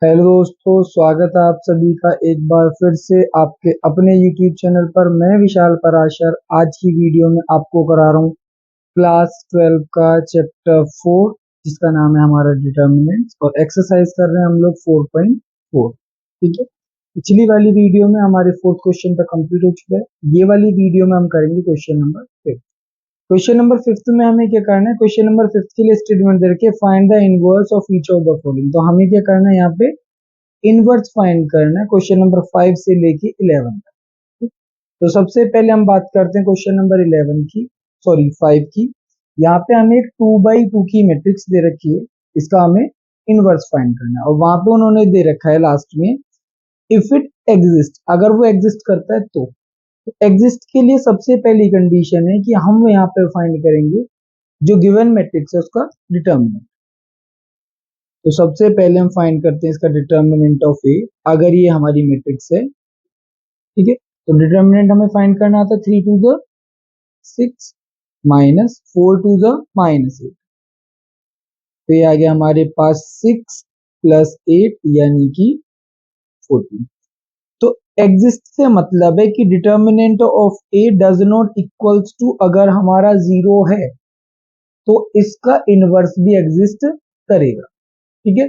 Hello दोस्तों, स्वागत है आप सभी का एक बार फिर से आपके अपने YouTube चैनल पर। मैं विशाल पराशर आज की वीडियो में आपको करा रहा हूँ क्लास 12 का चैप्टर 4 जिसका नाम है हमारा डिटर्मिनेंट्स, और एक्सरसाइज कर रहे हैं हम लोग 4.4। ठीक है, पिछली वाली वीडियो में हमारे फोर्थ क्वेश्चन तक कंप्लीट हो चुका है। ये वाली वीडियो में हम करेंगे क्वेश्चन नंबर 5। क्वेश्चन नंबर 5 में हमें क्या करना है, क्वेश्चन नंबर 5 के लिए स्टेटमेंट दे रखे find the inverse of each of the following. तो हमें क्या करना है, यहाँ पे इनवर्स फाइंड करना है क्वेश्चन नंबर 5 से लेके 11 तक। तो सबसे पहले हम बात करते हैं क्वेश्चन नंबर 11 की, सॉरी 5 की। यहाँ पे हमें एक 2x2 की मैट्रिक्स दे रखी है, इसका हमें इनवर्स फाइंड करना है। और वहां पे उन्होंने दे रखा है लास्ट में इफ इट एग्जिस्ट, अगर वो एग्जिस्ट करता है तो एग्जिस्ट के लिए सबसे पहली कंडीशन है कि हम यहाँ पे फाइंड करेंगे जो गिवन मैट्रिक्स है उसका डिटर्मिनेंट। तो सबसे पहले हम फाइंड करते हैं इसका डिटर्मिनेंट ऑफ ए, अगर ये हमारी मैट्रिक्स है। ठीक है, तो डिटर्मिनेंट हमें फाइंड करना आता है 3 to the 6 minus 4 to the -8। तो ये आ गया हमारे पास 6 प्लस 8 यानी कि 14। तो एग्जिस्ट से मतलब है कि determinant of A does not equals to, अगर हमारा 0 है तो इसका इनवर्स भी एग्जिस्ट करेगा। ठीक है,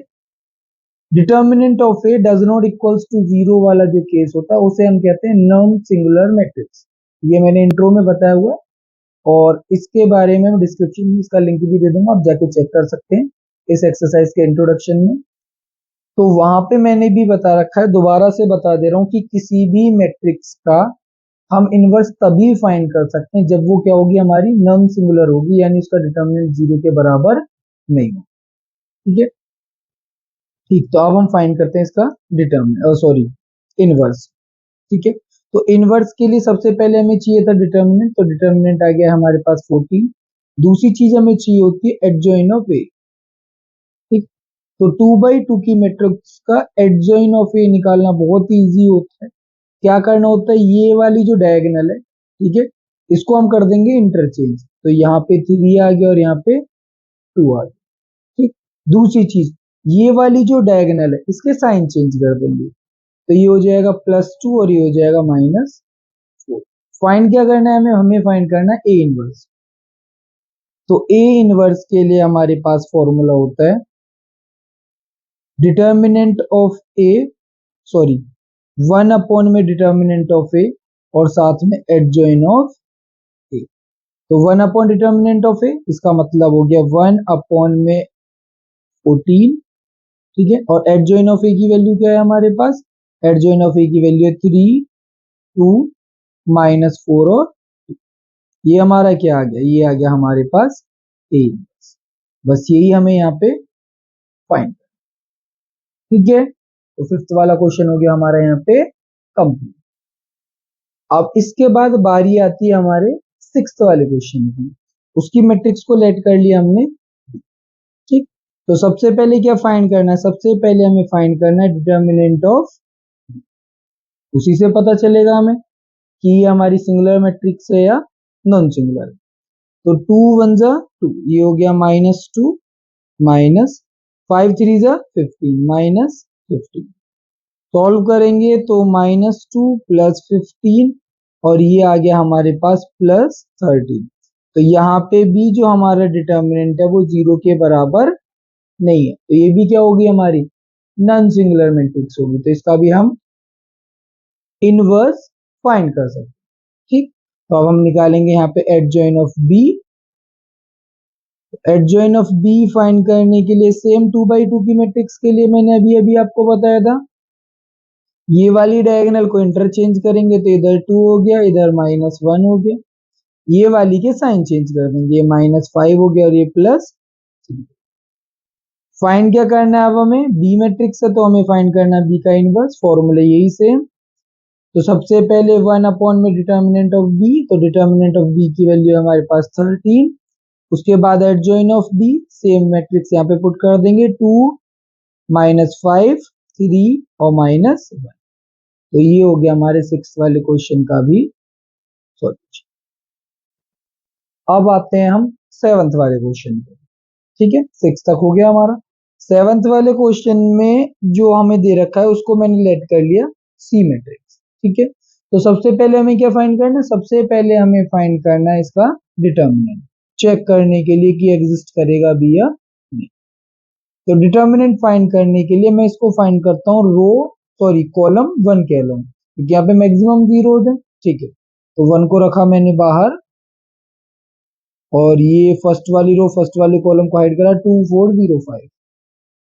determinant of A does not equals to 0 वाला जो केस होता है उसे हम कहते हैं नॉन सिंगुलर मैट्रिक्स। ये मैंने इंट्रो में बताया हुआ है, और इसके बारे में मैं डिस्क्रिप्शन में इसका लिंक भी दे दूंगा, आप जाके चेक कर सकते हैं इस एक्सरसाइज के इंट्रोडक्शन में। तो वहां पे मैंने भी बता रखा है, दोबारा से बता दे रहा हूँ कि किसी भी मैट्रिक्स का हम इनवर्स तभी फाइंड कर सकते हैं जब वो क्या होगी, हमारी नॉन सिंगुलर होगी, यानी उसका डिटर्मिनेंट 0 के बराबर नहीं हो। ठीक है, ठीक, तो अब हम फाइंड करते हैं इसका डिटर्मिनेंट, सॉरी इनवर्स। ठीक है, तो इनवर्स के लिए सबसे पहले हमें चाहिए था डिटर्मिनेंट, तो डिटर्मिनेंट आ गया हमारे पास 14। दूसरी चीज हमें चाहिए होती है एडजॉइन ऑफ ए। ठीक, तो 2x2 की मैट्रिक्स का एडजॉइन ऑफ ए निकालना बहुत ही इजी होता है। क्या करना होता है, ये वाली जो डायगोनल है, ठीक है, इसको हम कर देंगे इंटरचेंज। तो यहाँ पे 3 आ गया और यहाँ पे 2 आ गया। ठीक, दूसरी चीज, ये वाली जो डायगोनल है इसके साइन चेंज कर देंगे, तो ये हो जाएगा +2 और ये हो जाएगा -4। फाइंड क्या करना है हमें, फाइंड करना है ए इनवर्स। तो ए इनवर्स के लिए हमारे पास फॉर्मूला होता है डिटर्मिनेंट ऑफ ए, सॉरी 1 में डिटर्मिनेंट ऑफ ए और साथ में एडजॉइन ऑफ ए। तो 1 डिटर्मिनेंट ऑफ ए, इसका मतलब हो गया 1 में 14। ठीक है, और एडजॉइन ऑफ ए की वैल्यू क्या है हमारे पास, एडजॉइन ऑफ ए की वैल्यू है 3, 2, -4 और ये हमारा क्या आ गया, ये आ गया हमारे पास ए। बस यही हमें यहाँ पे फाइंड। ठीक है, तो फिफ्थ वाला क्वेश्चन हो गया हमारा यहाँ पे कंप्लीट। अब इसके बाद बारी आती है हमारे सिक्स्थ वाले क्वेश्चन की। उसकी मैट्रिक्स को लेट कर लिया हमने। ठीक, तो सबसे पहले क्या फाइंड करना है, सबसे पहले हमें फाइंड करना है डिटर्मिनेंट ऑफ, उसी से पता चलेगा हमें कि ये हमारी सिंगुलर मैट्रिक्स है या नॉन सिंगुलर। तो 2 1 जा 2, ये हो गया -2 माइनस 5 3 जा 15 -15। सॉल्व करेंगे तो -2 + 15 और ये आ गया हमारे पास +13। तो यहाँ पे भी जो हमारा डिटर्मिनेंट है वो 0 के बराबर नहीं है, तो ये भी क्या होगी हमारी नॉन सिंगुलर मैट्रिक्स होगी। तो इसका भी हम इनवर्स फाइंड कर सकते हैं। ठीक, तो अब हम निकालेंगे यहाँ पे adjoint of B. Adjoint of B find करने के लिए सेम 2x2 की मैट्रिक्स के लिए मैंने अभी अभी आपको बताया था, ये वाली डायगोनल को इंटरचेंज करेंगे तो इधर 2 हो गया, इधर -1 हो गया। ये वाली के साइन चेंज कर देंगे, ये -5 हो गया और ये +3। फाइंड क्या करना है अब हमें, बी मैट्रिक्स है तो हमें फाइंड करना है बी का इनवर्स, फॉर्मूला यही सेम। तो सबसे पहले 1 में डिटर्मिनेंट ऑफ बी, तो डिटर्मिनेंट ऑफ बी की वैल्यू हमारे पास 13। उसके बाद adjoint of B, same matrix यहाँ पे पुट कर देंगे, 2 -5 3 और -1। तो ये हो गया हमारे सिक्स वाले क्वेश्चन का भी सॉल्यूशन। अब आते हैं हम सेवंथ वाले क्वेश्चन पे। ठीक है, 6 तक हो गया हमारा। सेवंथ वाले क्वेश्चन में जो हमें दे रखा है उसको मैंने लेट कर लिया सी मैट्रिक्स। ठीक है, तो सबसे पहले हमें क्या फाइंड करना है, सबसे पहले हमें फाइंड करना है इसका डिटर्मिनेंट, चेक करने के लिए कि एग्जिस्ट करेगा भी या नहीं। तो डिटर्मिनेंट फाइंड करने के लिए मैं इसको फाइंड करता हूँ कॉलम 1 कह लो, क्योंकि यहाँ पे मैक्सिमम जीरोज है। ठीक है, तो 1 को रखा मैंने बाहर, और ये फर्स्ट वाली रो फर्स्ट वाले कॉलम को हाइड करा, 2405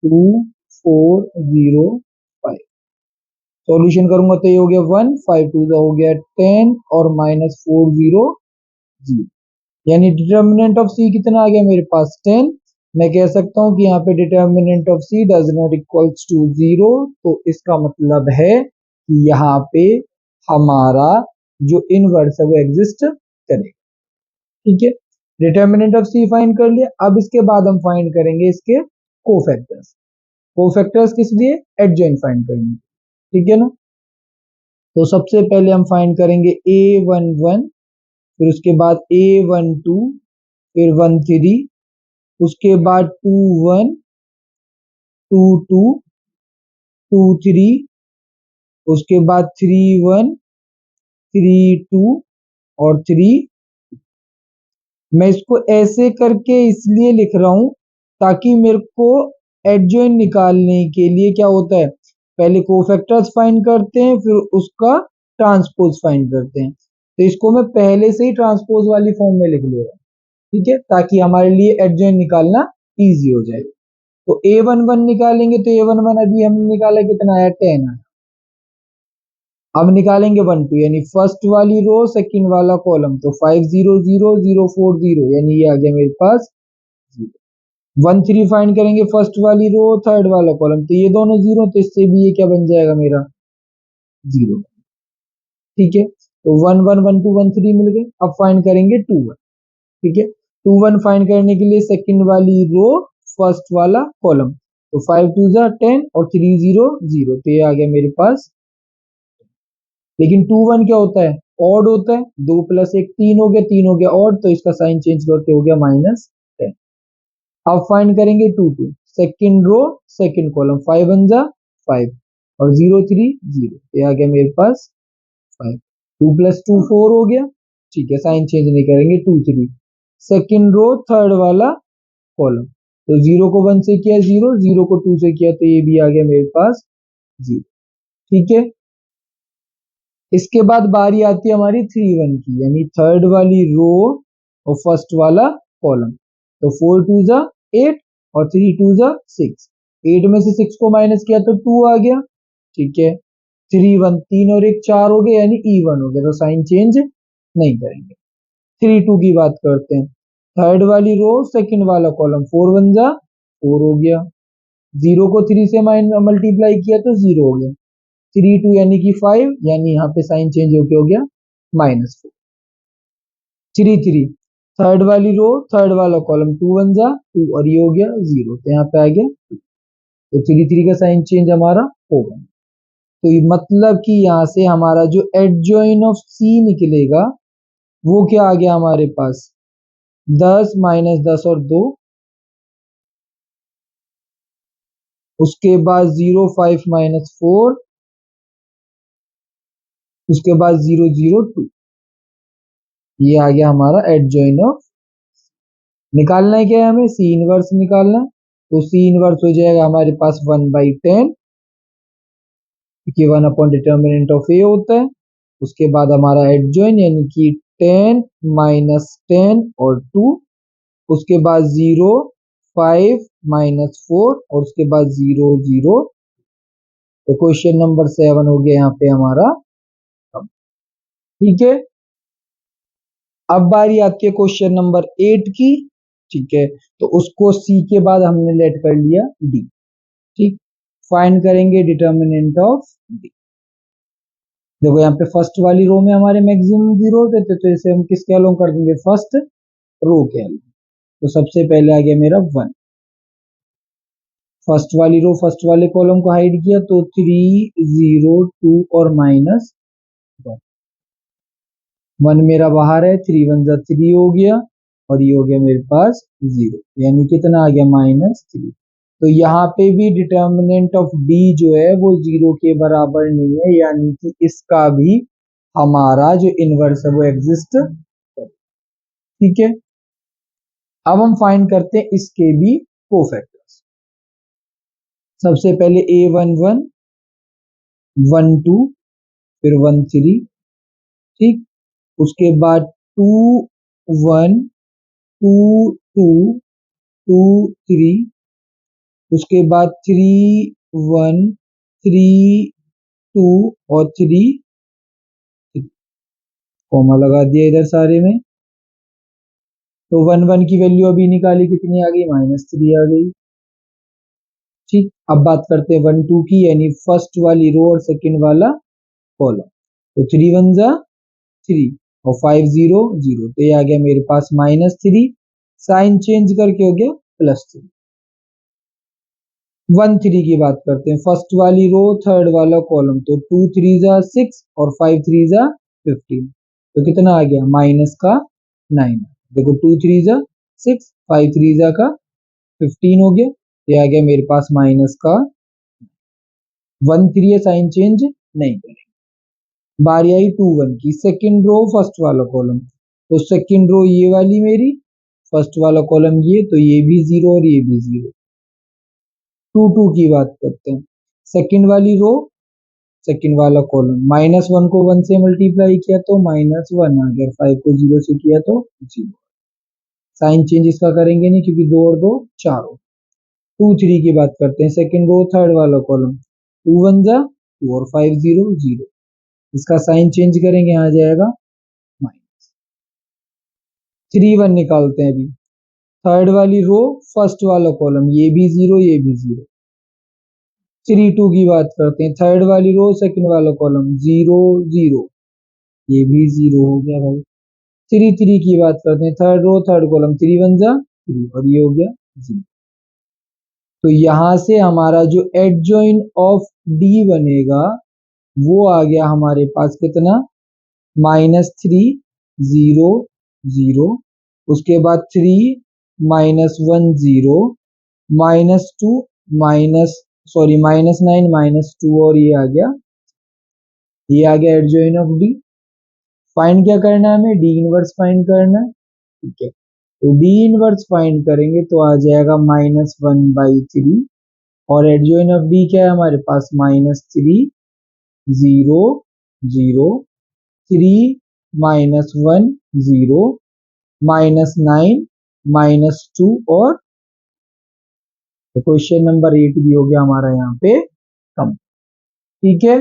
2405। सॉल्यूशन करूंगा तो ये हो गया 1, 5 टू हो गया 10 और माइनस 400, यानी डिटर्मिनेंट ऑफ सी कितना आ गया मेरे पास 10। मैं कह सकता हूं कि यहाँ पे determinant of C does not equals to 0, तो इसका मतलब है कि यहाँ पे हमारा जो इनवर्स है वो एग्जिस्ट करेगा। ठीक है, डिटर्मिनेंट ऑफ सी फाइंड कर लिया। अब इसके बाद हम फाइंड करेंगे इसके कोफैक्टर्स। कोफैक्टर्स किस लिए, एडजॉइंट फाइंड करेंगे। ठीक है ना, तो सबसे पहले हम फाइंड करेंगे A11, फिर उसके बाद A12, फिर 13, उसके बाद 21, 22, 23, उसके बाद 31, 32 और 3। मैं इसको ऐसे करके इसलिए लिख रहा हूं ताकि मेरे को एडजॉइंट निकालने के लिए क्या होता है, पहले कोफैक्टर्स फाइंड करते हैं फिर उसका ट्रांसपोज फाइंड करते हैं। तो इसको मैं पहले से ही ट्रांसपोज वाली फॉर्म में लिख ले रहा हूँ। ठीक है, ताकि हमारे लिए एडजॉइंट निकालना इजी हो जाए। तो A11 निकालेंगे, तो A11 अभी हमने निकाला कितना आया, 10 आया। अब निकालेंगे 12, यानी फर्स्ट वाली रो सेकंड वाला कॉलम, तो 500040, यानी ये आ गया मेरे पास 13 फाइंड करेंगे फर्स्ट वाली रो थर्ड वाला कॉलम, तो ये दोनों जीरो, तो इससे भी ये क्या बन जाएगा मेरा 0। ठीक है, तो 111213 मिल गए। अब फाइंड करेंगे 21। ठीक है, 21 फाइंड करने के लिए सेकंड वाली रो फर्स्ट वाला कॉलम, तो 5 2 10 और 300, तो ये आ गया मेरे पास। लेकिन 21 क्या होता है, ऑड होता है, 2 + 1 3 हो गया, 3 हो गया ऑड, तो इसका साइन चेंज करके हो गया -10। अब फाइंड करेंगे 22, सेकंड रो सेकंड कॉलम, 5 1 5 और 0 3 0, ये आ गया मेरे पास 5। 2 + 2 4 हो गया। ठीक है, साइन चेंज नहीं करेंगे, 2 3 सेकंड रो थर्ड वाला कॉलम, तो 0 को 1 से किया 0, 0 को 2 से किया, तो ये भी आ गया मेरे पास 0। ठीक है, इसके बाद बारी आती है हमारी 31 की, यानी थर्ड वाली रो और फर्स्ट वाला कॉलम, तो 4 2 8 और 3 2 6। 8 में से 6 को माइनस किया तो 2 आ गया। ठीक है, 3 1 3 और 1 4 हो गए, यानी इवन हो गया, तो साइन चेंज नहीं करेंगे। 3 2 की बात करते हैं, थर्ड वाली रो सेकंड वाला कॉलम, 4 1 4 हो गया, 0 को 3 से मल्टीप्लाई किया तो 0 हो गया, 3 2 यानी कि 5, यानी यहाँ पे साइन चेंज होके हो गया -4। 3 3 थर्ड वाली रो थर्ड वाला कॉलम, 2 1 2 और ये हो गया 0, तो यहाँ पे आ गया 2, तो 3 3 का साइन चेंज हमारा हो गया। तो ये मतलब कि यहाँ से हमारा जो एडजॉइन ऑफ सी निकलेगा वो क्या आ गया हमारे पास, 10 -10 और 2, उसके बाद 0 5 -4, उसके बाद 0 0 2, ये आ गया हमारा एडजॉइन ऑफ। निकालना है क्या है, हमें सी इनवर्स निकालना है, तो सी इनवर्स हो जाएगा हमारे पास 1/10, क्योंकि 1 अपॉन डिटर्मिनेंट ऑफ ए होता है। उसके बाद हमारा एडजॉइन यानी कि 10 -10 और 2, उसके बाद 0 5 -4 और उसके बाद 0 0, तो क्वेश्चन नंबर 7 हो गया यहाँ पे हमारा। ठीक है, अब बारी आती है क्वेश्चन नंबर 8 की। ठीक है, तो उसको सी के बाद हमने लेट कर लिया डी। ठीक, फाइंड करेंगे डिटर्मिनेंट ऑफ डी। देखो यहाँ पे फर्स्ट वाली रो में हमारे मैक्सिमम जीरो थे, तो इसे हम किसके अलोंग कर देंगे, फर्स्ट रो के अलोंग। तो सबसे पहले आ गया मेरा 1, फर्स्ट वाली रो फर्स्ट वाले कॉलम को हाइड किया, तो 3 0 2 और -1। 1 मेरा बाहर है, 3 1 3 हो गया और ये हो गया मेरे पास 0, यानी कितना आ गया -3। तो यहाँ पे भी डिटर्मिनेंट ऑफ डी जो है वो 0 के बराबर नहीं है, यानी कि इसका भी हमारा जो इनवर्स है वो एग्जिस्ट करे। ठीक है, अब हम फाइंड करते हैं इसके भी कोफैक्टर्स। सबसे पहले A11 12 फिर 13, ठीक। उसके बाद 21 22 23, उसके बाद 31 32 और 3, कॉमा लगा दिया इधर सारे में। तो 11 की वैल्यू अभी निकाली, कितनी आ गई, -3 आ गई। ठीक, अब बात करते हैं 12 की, यानी फर्स्ट वाली रो और सेकंड वाला कॉलम। तो 3 1 जा 3 और 5 0 0, तो ये आ गया मेरे पास -3, साइन चेंज करके हो गया +3। 1 3 की बात करते हैं, फर्स्ट वाली रो थर्ड वाला कॉलम, तो 2 3 जा 6 और 5 3 जा 15, तो कितना आ गया, माइनस का 9। देखो 2 3 जा 6, 5 3 जा का 15 हो गया, ये आ गया मेरे पास माइनस का 1 3 है, साइन चेंज नहीं करेंगे। बारी आई 2 1 की, सेकंड रो फर्स्ट वाला कॉलम, तो सेकंड रो ये वाली मेरी, फर्स्ट वाला कॉलम ये, तो ये भी 0 और ये भी 0। 2 2 की बात करते हैं, सेकंड वाली रो सेकंड वाला कॉलम, -1 को 1 से मल्टीप्लाई किया तो -1 आ गया, 5 को 0 से किया तो 0। साइन चेंज इसका करेंगे नहीं क्योंकि 2 और 2 4 हो। 2 3 की बात करते हैं, सेकंड रो थर्ड वाला कॉलम, 2 1 जा 2 और 5 0 0, इसका साइन चेंज करेंगे, आ जाएगा माइनस। 3 1 निकालते हैं अभी, थर्ड वाली रो फर्स्ट वाला कॉलम, ये भी 0 ये भी 0। 3 2 की बात करते हैं, थर्ड वाली रो सेकंड वाला कॉलम, 0 0, ये भी 0 हो गया भाई। 3 3 की बात करते हैं, थर्ड रो थर्ड कॉलम, 3 1 जा 3 और ये हो गया 0। तो यहां से हमारा जो एडजॉइन ऑफ डी बनेगा वो आ गया हमारे पास कितना, -3 0 0, उसके बाद 3 -1 0 -2 -9 -2 और ये आ गया, ये आ गया एडजॉइन ऑफ डी। फाइंड क्या करना है हमें, डी इनवर्स फाइंड करना है। ठीक है, तो डी इनवर्स फाइंड करेंगे तो आ जाएगा -1/3, और एडजॉइन ऑफ डी क्या है हमारे पास, -3 0 0 3 -1 0 -9 -2 और क्वेश्चन नंबर 8 भी हो गया हमारा यहाँ पे कम। ठीक है,